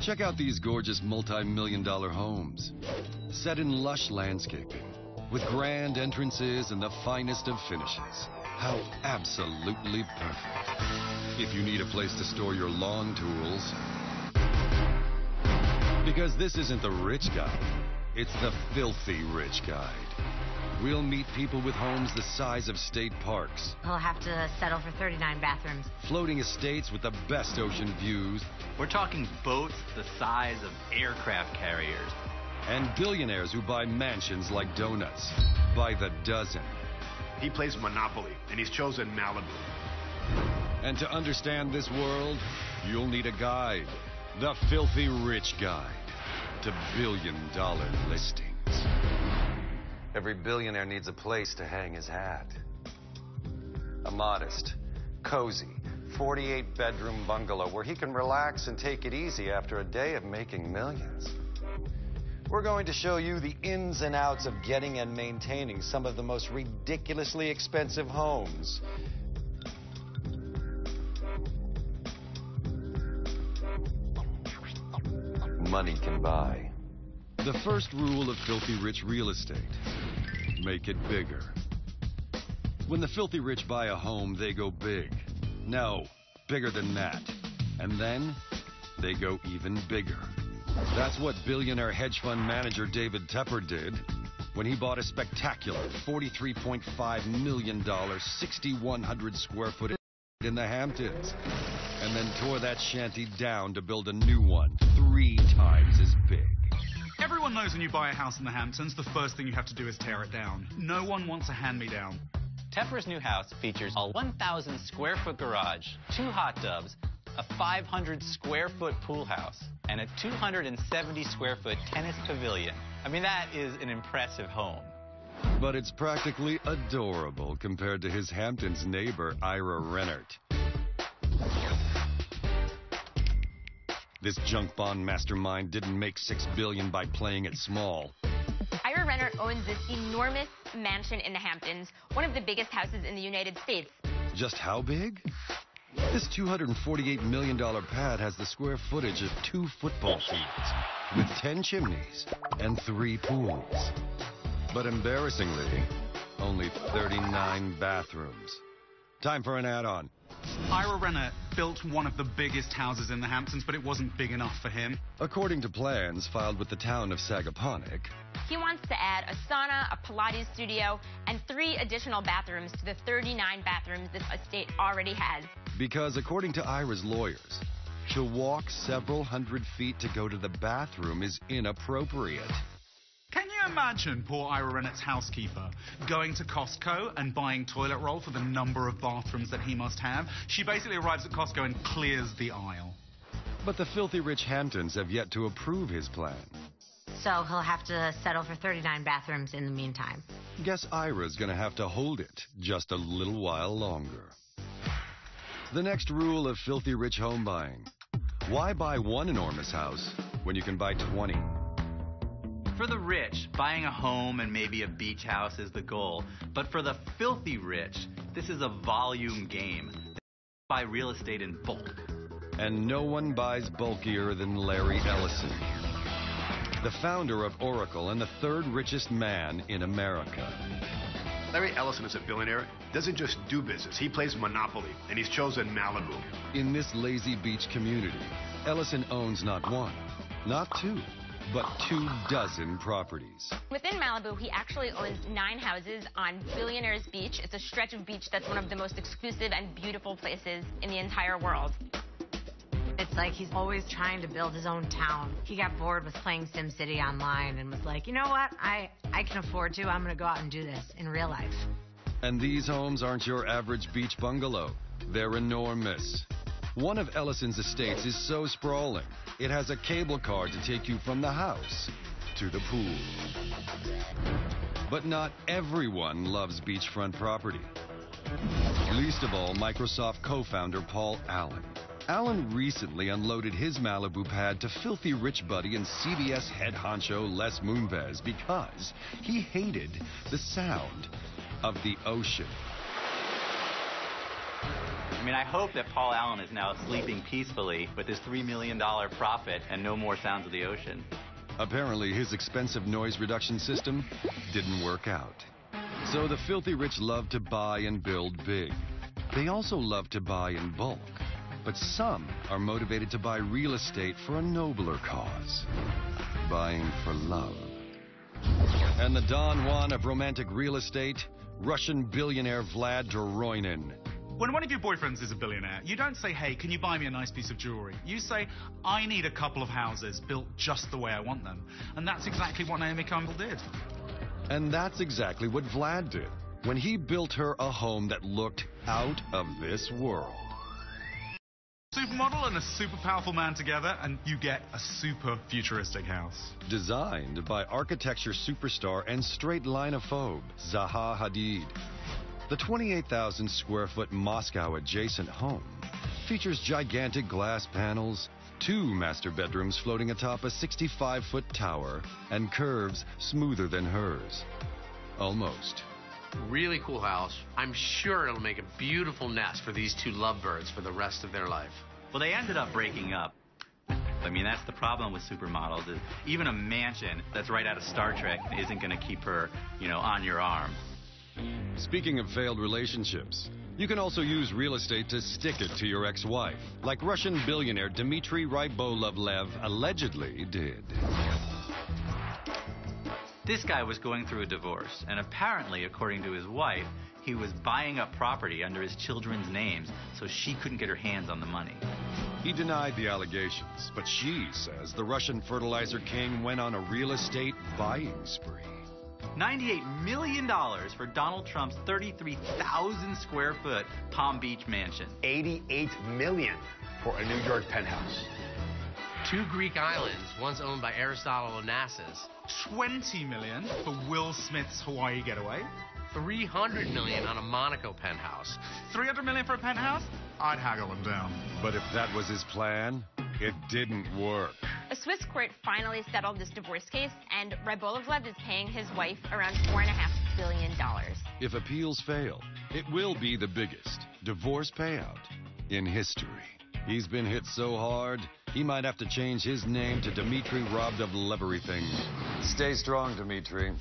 Check out these gorgeous multi-million-dollar homes, set in lush landscaping, with grand entrances and the finest of finishes. How absolutely perfect. If you need a place to store your lawn tools, because this isn't the rich guide, it's the filthy rich guide. We'll meet people with homes the size of state parks. He'll have to settle for 39 bathrooms. Floating estates with the best ocean views. We're talking boats the size of aircraft carriers. And billionaires who buy mansions like donuts by the dozen. He plays Monopoly, and he's chosen Malibu. And to understand this world, you'll need a guide. The Filthy Rich Guide to billion-dollar listings. Every billionaire needs a place to hang his hat. A modest, cozy, 48-bedroom bungalow where he can relax and take it easy after a day of making millions. We're going to show you the ins and outs of getting and maintaining some of the most ridiculously expensive homes. Money can buy. The first rule of filthy rich real estate: make it bigger. When the filthy rich buy a home, they go big. No, bigger than that. And then they go even bigger. That's what billionaire hedge fund manager David Tepper did when he bought a spectacular $43.5 million, 6,100 square foot in the Hamptons, and then tore that shanty down to build a new one 3 times as big. Everyone knows when you buy a house in the Hamptons, the first thing you have to do is tear it down. No one wants a hand-me-down. Tepper's new house features a 1,000 square foot garage, 2 hot tubs, a 500 square foot pool house, and a 270 square foot tennis pavilion. I mean, that is an impressive home. But it's practically adorable compared to his Hamptons neighbor, Ira Rennert. This junk bond mastermind didn't make $6 billion by playing it small. Ira Rennert owns this enormous mansion in the Hamptons, one of the biggest houses in the United States. Just how big? This $248 million pad has the square footage of 2 football fields, with 10 chimneys and 3 pools. But embarrassingly, only 39 bathrooms. Time for an add-on. Ira Rennert built one of the biggest houses in the Hamptons, but it wasn't big enough for him. According to plans filed with the town of Sagaponack, he wants to add a sauna, a Pilates studio, and 3 additional bathrooms to the 39 bathrooms this estate already has. Because according to Ira's lawyers, to walk several hundred feet to go to the bathroom is inappropriate. Can you imagine poor Ira Rennert's housekeeper going to Costco and buying toilet roll for the number of bathrooms that he must have? She basically arrives at Costco and clears the aisle. But the filthy rich Hamptons have yet to approve his plan. So he'll have to settle for 39 bathrooms in the meantime. Guess Ira's gonna have to hold it just a little while longer. The next rule of filthy rich home buying: why buy one enormous house when you can buy 20? For the rich, buying a home and maybe a beach house is the goal. But for the filthy rich, this is a volume game. They buy real estate in bulk. And no one buys bulkier than Larry Ellison, the founder of Oracle and the 3rd richest man in America. Larry Ellison is a billionaire, doesn't just do business. He plays Monopoly, and he's chosen Malibu. In this lazy beach community, Ellison owns not 1, not 2, but 24 properties. Within Malibu, he actually owns 9 houses on Billionaire's Beach. It's a stretch of beach that's one of the most exclusive and beautiful places in the entire world. It's like he's always trying to build his own town. He got bored with playing SimCity online and was like, you know what? I can afford to. I'm going to go out and do this in real life. And these homes aren't your average beach bungalow. They're enormous. One of Ellison's estates is so sprawling, it has a cable car to take you from the house to the pool. But not everyone loves beachfront property. Least of all, Microsoft co-founder Paul Allen. Allen recently unloaded his Malibu pad to filthy rich buddy and CBS head honcho Les Moonves because he hated the sound of the ocean. I mean, I hope that Paul Allen is now sleeping peacefully with his $3 million profit and no more sounds of the ocean. Apparently, his expensive noise reduction system didn't work out. So the filthy rich love to buy and build big. They also love to buy in bulk. But some are motivated to buy real estate for a nobler cause. Buying for love. And the Don Juan of romantic real estate, Russian billionaire Vlad Doroinin. When one of your boyfriends is a billionaire, you don't say, hey, can you buy me a nice piece of jewelry? You say, I need a couple of houses built just the way I want them. And that's exactly what Naomi Campbell did. And that's exactly what Vlad did when he built her a home that looked out of this world. Supermodel and a super powerful man together, and you get a super futuristic house. Designed by architecture superstar and straight-line-ophobe Zaha Hadid. The 28,000 square foot Moscow adjacent home features gigantic glass panels, 2 master bedrooms floating atop a 65-foot tower, and curves smoother than hers. Almost. Really cool house. I'm sure it'll make a beautiful nest for these 2 lovebirds for the rest of their life. Well, they ended up breaking up. I mean, that's the problem with supermodels. Is even a mansion that's right out of Star Trek isn't going to keep her, on your arm. Speaking of failed relationships, you can also use real estate to stick it to your ex-wife, like Russian billionaire Dmitry Rybolovlev allegedly did. This guy was going through a divorce, and apparently, according to his wife, he was buying up property under his children's names so she couldn't get her hands on the money. He denied the allegations, but she says the Russian fertilizer king went on a real estate buying spree. $98 million for Donald Trump's 33,000 square foot Palm Beach mansion. $88 million for a New York penthouse. 2 Greek islands, one's owned by Aristotle Onassis. $20 million for Will Smith's Hawaii getaway. $300 million on a Monaco penthouse. $300 million for a penthouse? I'd haggle him down. But if that was his plan, it didn't work. A Swiss court finally settled this divorce case, and Rybolovlev is paying his wife around $4.5 billion. If appeals fail, it will be the biggest divorce payout in history. He's been hit so hard, he might have to change his name to Dmitry Robbed of Everything. Stay strong, Dmitry.